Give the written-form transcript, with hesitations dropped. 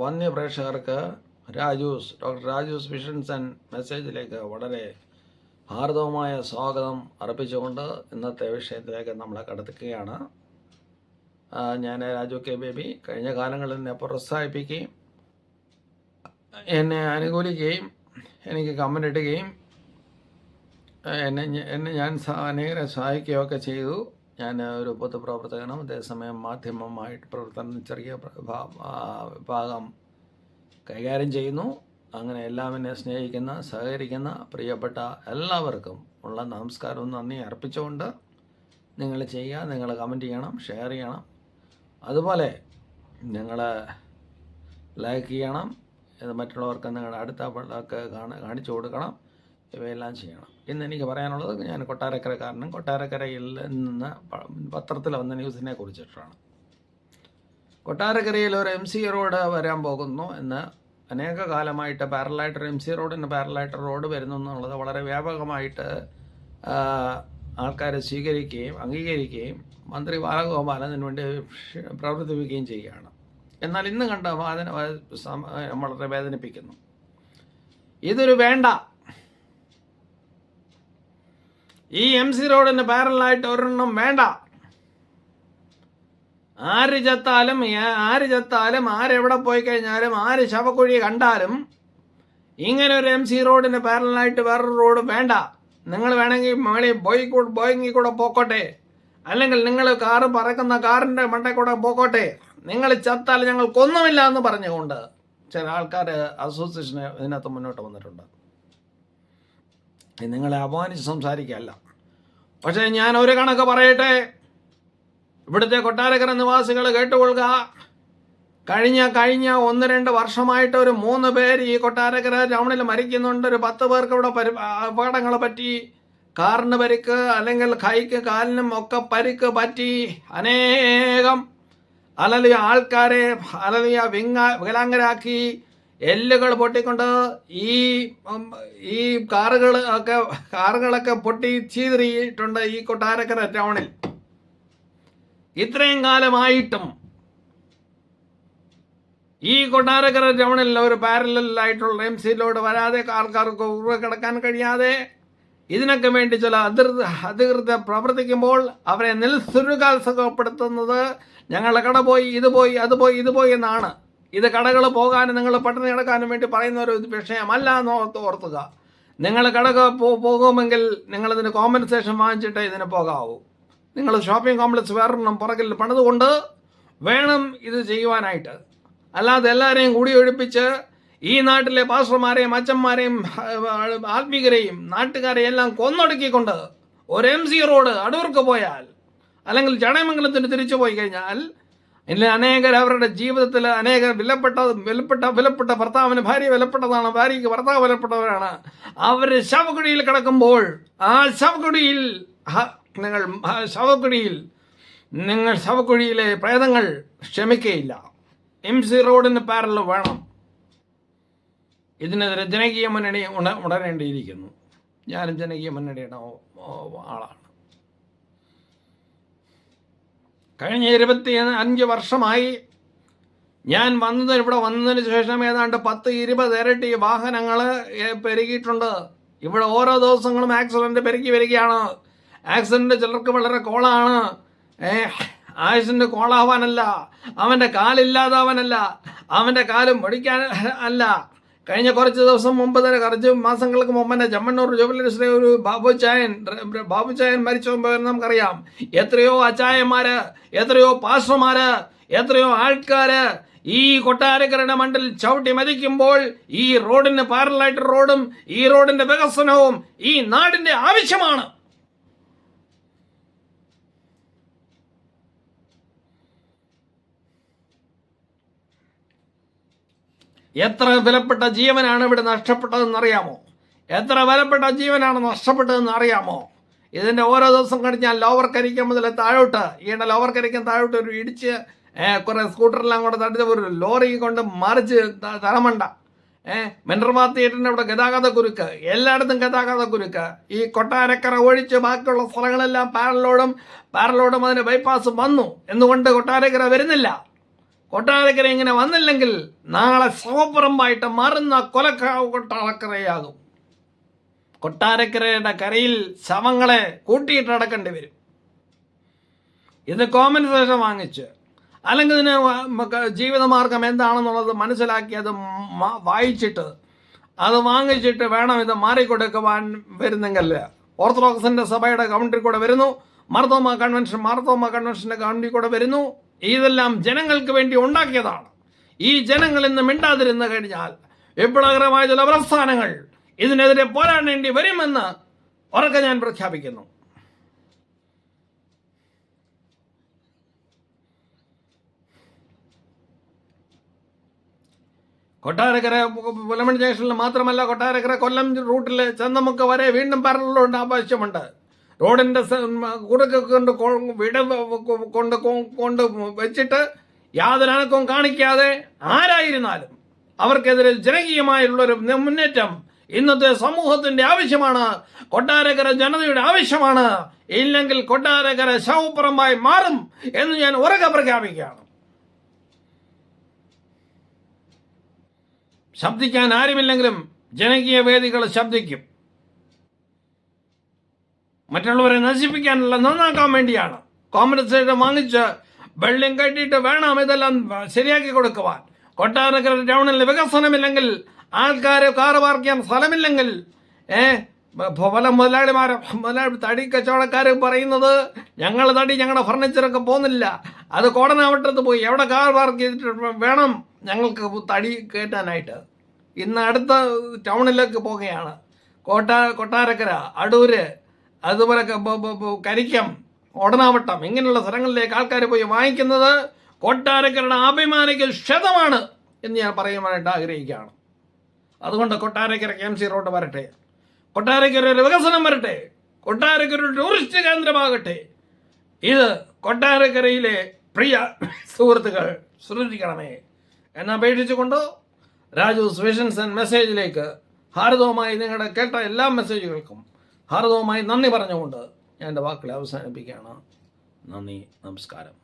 വന്യ പ്രേക്ഷകർക്ക് doctor Raju's visions and മെസ്സേജിലേക്ക് വളരെ ഹാർദവമായ സ്വാഗതം അർപ്പിച്ചുകൊണ്ട് ഇന്നത്തെ വിഷയത്തിലേക്ക് നമ്മളെ കടത്തുകയാണ്. ഞാൻ രാജു കെ ബേബി. കഴിഞ്ഞ കാലങ്ങളിൽ എന്നെ പ്രോത്സാഹിപ്പിക്കുകയും എന്നെ അനുകൂലിക്കുകയും എനിക്ക് കമൻ്റ് ഇടുകയും എന്നെ ഞാൻ അനേകരെ സഹായിക്കുകയൊക്കെ ചെയ്തു. ഞാൻ ഒരു പൊതുപ്രവർത്തകനും അതേസമയം മാധ്യമമായിട്ട് പ്രവർത്തനം ചെറിയ വിഭാഗം കൈകാര്യം ചെയ്യുന്നു. അങ്ങനെ എല്ലാം എന്നെ സ്നേഹിക്കുന്ന സഹകരിക്കുന്ന പ്രിയപ്പെട്ട എല്ലാവർക്കും ഉള്ള നമസ്കാരവും നന്ദി അർപ്പിച്ചുകൊണ്ട് നിങ്ങൾ ചെയ്യുക, നിങ്ങൾ കമൻറ്റ് ചെയ്യണം, ഷെയർ ചെയ്യണം, അതുപോലെ നിങ്ങൾ ലൈക്ക് ചെയ്യണം, ഇത് മറ്റുള്ളവർക്ക് നിങ്ങളുടെ അടുത്തവർക്ക് കാണിച്ചു കൊടുക്കണം. ഇവയെല്ലാം ചെയ്യണം. ഇന്ന് എനിക്ക് പറയാനുള്ളത് ഞാൻ കൊട്ടാരക്കരക്കാരനും കൊട്ടാരക്കരയിൽ നിന്ന് പത്രത്തിൽ വന്ന ന്യൂസിനെ കുറിച്ചിട്ടാണ്. കൊട്ടാരക്കരയിൽ ഒരു MC റോഡ് വരാൻ പോകുന്നു എന്ന് അനേക കാലമായിട്ട് പാരലായിട്ട് MC റോഡിന് പാരലായിട്ട് റോഡ് വരുന്നു എന്നുള്ളത് വളരെ വ്യാപകമായിട്ട് ആൾക്കാർ സ്വീകരിക്കുകയും അംഗീകരിക്കുകയും മന്ത്രി ബാലഗോപാലൻ അതിനു വേണ്ടി പ്രവർത്തിപ്പിക്കുകയും ചെയ്യുകയാണ്. എന്നാൽ ഇന്ന് കണ്ട വളരെ വേദനിപ്പിക്കുന്നു. ഇതൊരു വേണ്ട. ഈ MC റോഡിന് പാരലായിട്ട് ഒരെണ്ണം വേണ്ട. ആര് ചത്താലും ആരെവിടെ പോയി കഴിഞ്ഞാലും ആര് ശവക്കുഴി കണ്ടാലും ഇങ്ങനെ ഒരു MC റോഡിന് പാരലായിട്ട് വേറൊരു റോഡ് വേണ്ട. നിങ്ങൾ വേണമെങ്കിൽ മേളിൽ ബോയിങ്ങിൽ കൂടെ പോക്കോട്ടെ, അല്ലെങ്കിൽ നിങ്ങൾ കാറ് പറക്കുന്ന കാറിൻ്റെ മണ്ടയിൽ കൂടെ പോക്കോട്ടെ. നിങ്ങൾ ചത്താൽ ഞങ്ങൾ കൊന്നുമില്ല എന്ന് പറഞ്ഞുകൊണ്ട് ചില ആൾക്കാർ അസോസിയേഷൻ ഇതിനകത്ത് മുന്നോട്ട് വന്നിട്ടുണ്ട്. നിങ്ങളെ അപമാനിച്ച് സംസാരിക്കുകയല്ല. പക്ഷേ ഞാൻ ഒരു കണക്ക് പറയട്ടെ, ഇവിടുത്തെ കൊട്ടാരക്കര നിവാസികൾ കേട്ടുകൊള്ളുക. കഴിഞ്ഞ 1-2 വർഷമായിട്ട് ഒരു 3 പേര് ഈ കൊട്ടാരക്കര ടൗണിൽ മരിക്കുന്നുണ്ട്. ഒരു 10 പേർക്ക് ഇവിടെ അപകടങ്ങളെ പറ്റി, കാറിന് പരിക്ക്, അല്ലെങ്കിൽ കൈക്ക് കാലിനും ഒക്കെ പരിക്ക് പറ്റി. അനേകം അലലിയ ആൾക്കാരെ വികലാംഗരാക്കി, എല്ലുകൾ പൊട്ടിക്കൊണ്ട് ഈ കാറുകളൊക്കെ പൊട്ടി ചീതറിയിട്ടുണ്ട് ഈ കൊട്ടാരക്കര ടൗണിൽ. ഇത്രയും കാലമായിട്ടും ഈ കൊട്ടാരക്കര ടൗണിൽ ഒരു പാരലായിട്ടുള്ള MC റോഡ് വരാതെ, ആൾക്കാർക്ക് കിടക്കാൻ കഴിയാതെ, ഇതിനൊക്കെ വേണ്ടി ചില അധികൃതർ പ്രവർത്തിക്കുമ്പോൾ അവരെ നിരുത്സാഹപ്പെടുത്തുന്നത് ഞങ്ങളുടെ കട പോയി, ഇത് പോയി എന്നാണ്. ഇത് കടകൾ പോകാനും നിങ്ങൾ പട്ടിണി കിടക്കാനും വേണ്ടി പറയുന്ന ഒരു വിഷയമല്ല എന്ന് ഓർത്തുക. നിങ്ങൾ കട പോകുമെങ്കിൽ നിങ്ങളിതിന് കോമ്പൻസേഷൻ വാങ്ങിച്ചിട്ടേ ഇതിന് പോകാവൂ. നിങ്ങൾ ഷോപ്പിംഗ് കോംപ്ലക്സ് വേറൊരെണ്ണം പുറകിൽ പണിതുകൊണ്ട് വേണം ഇത് ചെയ്യുവാനായിട്ട്. അല്ലാതെ എല്ലാവരെയും കൂടി ഒഴിപ്പിച്ച് ഈ നാട്ടിലെ പാസ്റ്റർമാരെയും അച്ഛന്മാരെയും ആത്മീകരെയും നാട്ടുകാരെയും എല്ലാം കൊന്നൊടുക്കിക്കൊണ്ട് ഒരു MC റോഡ് അടൂർക്ക് പോയാൽ, അല്ലെങ്കിൽ ചടയമംഗലത്തിന് തിരിച്ചു പോയി കഴിഞ്ഞാൽ, ഇല്ല അനേകർ അവരുടെ ജീവിതത്തിൽ അനേക വിലപ്പെട്ട ഭർത്താവിന് ഭാര്യ വിലപ്പെട്ടതാണ്, ഭാര്യയ്ക്ക് ഭർത്താവ് വിലപ്പെട്ടവരാണ്. അവർ ശവക്കുഴിയിൽ കിടക്കുമ്പോൾ ആ ശവക്കുഴിയിലെ പ്രേതങ്ങൾ ക്ഷമിക്കുകയില്ല. MC റോഡിന് പാരൽ വേണം. ഇതിനെതിരെ ജനകീയ മുന്നണി ഉണരേണ്ടിയിരിക്കുന്നു. ഞാനും ജനകീയ മുന്നണിയുടെ ആളാണ്. കഴിഞ്ഞ 25 വർഷമായി ഞാൻ ഇവിടെ വന്നതിന് ശേഷം ഏതാണ്ട് 10-20 ഇരട്ടി വാഹനങ്ങൾ പെരുകിയിട്ടുണ്ട്. ഇവിടെ ഓരോ ദിവസങ്ങളും ആക്സിഡന്റ് പെരുകി വരികയാണ്. ആക്സിഡന്റ് ചിലർക്ക് വളരെ കോളാണ്. ആക്സിഡന്റ് കോളാവാനല്ല, അവൻ്റെ കാലില്ലാതാവാനല്ല, അവൻ്റെ കാലും പൊടിക്കാൻ അല്ല. കഴിഞ്ഞ കുറച്ച് മാസങ്ങൾക്ക് മുമ്പ് തന്നെ ചെമ്മണ്ണൂർ ജുവലറീസിലെ ഒരു ബാബുച്ചായൻ മരിച്ചു നമുക്കറിയാം. എത്രയോ അച്ചായന്മാര്, എത്രയോ പാസ്റ്റർമാര്, എത്രയോ ആൾക്കാര് ഈ കൊട്ടാരക്കരയുടെ മണ്ടിൽ ചവിട്ടി മതിക്കുമ്പോൾ ഈ റോഡിന് പാരലായിട്ട് റോഡും ഈ റോഡിന്റെ വികസനവും ഈ നാടിന്റെ ആവശ്യമാണ്. എത്ര വിലപ്പെട്ട ജീവനാണ് ഇവിടെ നഷ്ടപ്പെട്ടതെന്ന് അറിയാമോ? അറിയാമോ? ഇതിൻ്റെ ഓരോ ദിവസം കഴിഞ്ഞാൽ ലോവർ കരിക്കം മുതൽ താഴോട്ട്, ഈയിടെ ലോവർ കരിക്കം താഴോട്ട് ഒരു ഇടിച്ച് കുറേ സ്കൂട്ടറെല്ലാം കൂടെ തട്ടിച്ച ഒരു ലോറി കൊണ്ട് മറിച്ച് തലമണ്ട. മെൻറർമാ തിയേറ്ററിൻ്റെ അവിടെ ഗതാഗത കുരുക്ക്, എല്ലായിടത്തും ഗതാഗത കുരുക്ക്. ഈ കൊട്ടാരക്കര ഒഴിച്ച് ബാക്കിയുള്ള സ്ഥലങ്ങളെല്ലാം പാരലോടും അതിന് ബൈപ്പാസും വന്നു. എന്തുകൊണ്ട് കൊട്ടാരക്കര വരുന്നില്ല? കൊട്ടാരക്കര ഇങ്ങനെ വന്നില്ലെങ്കിൽ നാളെ ശവപ്പുറമ്പായിട്ട് മാറുന്ന കൊട്ടാരക്കരയാകും. കൊട്ടാരക്കരയുടെ കരയിൽ ശവങ്ങളെ കൂട്ടിയിട്ട് അടക്കേണ്ടി വരും. ഇത് കോമ്പൻസേഷൻ വാങ്ങിച്ച്, അല്ലെങ്കിൽ ഇതിന് ജീവിതമാർഗം എന്താണെന്നുള്ളത് മനസ്സിലാക്കി അത് വായിച്ചിട്ട് അത് വാങ്ങിച്ചിട്ട് വേണം ഇത് മാറിക്കൊടുക്കുവാൻ വരുന്നെങ്കിൽ ഓർത്തഡോക്സിൻ്റെ സഭയുടെ കൗണ്ടറിൽ കൂടെ വരുന്നു, മാർത്തോമ കൺവെൻഷൻ്റെ കൗണ്ടറിൽ കൂടെ വരുന്നു. ഇതെല്ലാം ജനങ്ങൾക്ക് വേണ്ടി ഉണ്ടാക്കിയതാണ്. ഈ ജനങ്ങൾ ഇന്ന് മിണ്ടാതിരുന്നു കഴിഞ്ഞാൽ വിപ്ലവകരമായ ചില പ്രസ്ഥാനങ്ങൾ ഇതിനെതിരെ പോരാടേണ്ടി വരുമെന്ന് ഉറക്കെ ഞാൻ പ്രഖ്യാപിക്കുന്നു. കൊട്ടാരക്കര പുലമൺ ജംഗ്ഷനിൽ മാത്രമല്ല, കൊട്ടാരക്കര കൊല്ലം റൂട്ടിൽ ചന്തമുക്ക് വരെ വീണ്ടും പാരലുണ്ട് ആവശ്യമുണ്ട്. റോഡിൻ്റെ കുടുക്ക് കൊണ്ട് വെച്ചിട്ട് യാതൊരു അനക്കവും കാണിക്കാതെ ആരായിരുന്നാലും അവർക്കെതിരെ ജനകീയമായുള്ളൊരു മുന്നേറ്റം ഇന്നത്തെ സമൂഹത്തിൻ്റെ ആവശ്യമാണ്, കൊട്ടാരക്കര ജനതയുടെ ആവശ്യമാണ്. ഇല്ലെങ്കിൽ കൊട്ടാരക്കര ശവപ്പുറമ്പായി മാറും എന്ന് ഞാൻ ഉറക്കെ പ്രഖ്യാപിക്കുകയാണ്. ശബ്ദിക്കാൻ ആരുമില്ലെങ്കിലും ജനകീയ വേദികൾ ശബ്ദിക്കും. മറ്റുള്ളവരെ നശിപ്പിക്കാനുള്ള നന്നാക്കാൻ വേണ്ടിയാണ്. കോമ്പൻസേഷൻ വാങ്ങിച്ച് ബിൽഡിംഗ് കെട്ടിയിട്ട് വേണം ഇതെല്ലാം ശരിയാക്കി കൊടുക്കുവാൻ. കൊട്ടാരക്കര ടൗണിൽ വികസനമില്ലെങ്കിൽ, ആൾക്കാർ കാറ് പാർക്ക് ചെയ്യാൻ സ്ഥലമില്ലെങ്കിൽ, പല തടി കച്ചവടക്കാർ പറയുന്നത് ഞങ്ങളുടെ ഫർണിച്ചറൊക്കെ പോകുന്നില്ല, അത് കോടനാവട്ടത്ത് പോയി എവിടെ കാർ പാർക്ക് ചെയ്തിട്ട് വേണം ഞങ്ങൾക്ക് തടി കയറ്റാനായിട്ട്. ഇന്ന് അടുത്ത ടൗണിലേക്ക് പോവുകയാണ്. കൊട്ടാരക്കര, അടൂര്, അതുപോലെ കരിക്കം, ഓടനാവട്ടം ഇങ്ങനെയുള്ള സ്ഥലങ്ങളിലേക്ക് ആൾക്കാർ പോയി വാങ്ങിക്കുന്നത് കൊട്ടാരക്കരയുടെ അഭിമാനിക്കൽ ക്ഷതമാണ് എന്ന് ഞാൻ പറയുവാനായിട്ട് ആഗ്രഹിക്കുകയാണ്. അതുകൊണ്ട് കൊട്ടാരക്കരയ്ക്ക് MC റോഡ് വരട്ടെ, കൊട്ടാരക്കര ഒരു വികസനം വരട്ടെ, കൊട്ടാരക്കര ഒരു ടൂറിസ്റ്റ് കേന്ദ്രമാകട്ടെ. ഇത് കൊട്ടാരക്കരയിലെ പ്രിയ സുഹൃത്തുക്കൾ ശ്രദ്ധിക്കണമേ എന്നപേക്ഷിച്ചുകൊണ്ട് രാജൂസ് വിഷൻസ് ആൻഡ് മെസ്സേജിലേക്ക് ഹാർദവമായി നിങ്ങളുടെ കേട്ട എല്ലാ മെസ്സേജുകൾക്കും ഹാർദവമായി നന്ദി പറഞ്ഞുകൊണ്ട് ഞാൻ എൻ്റെ വാക്കുകളെ അവസാനിപ്പിക്കുകയാണ്. നന്ദി, നമസ്കാരം.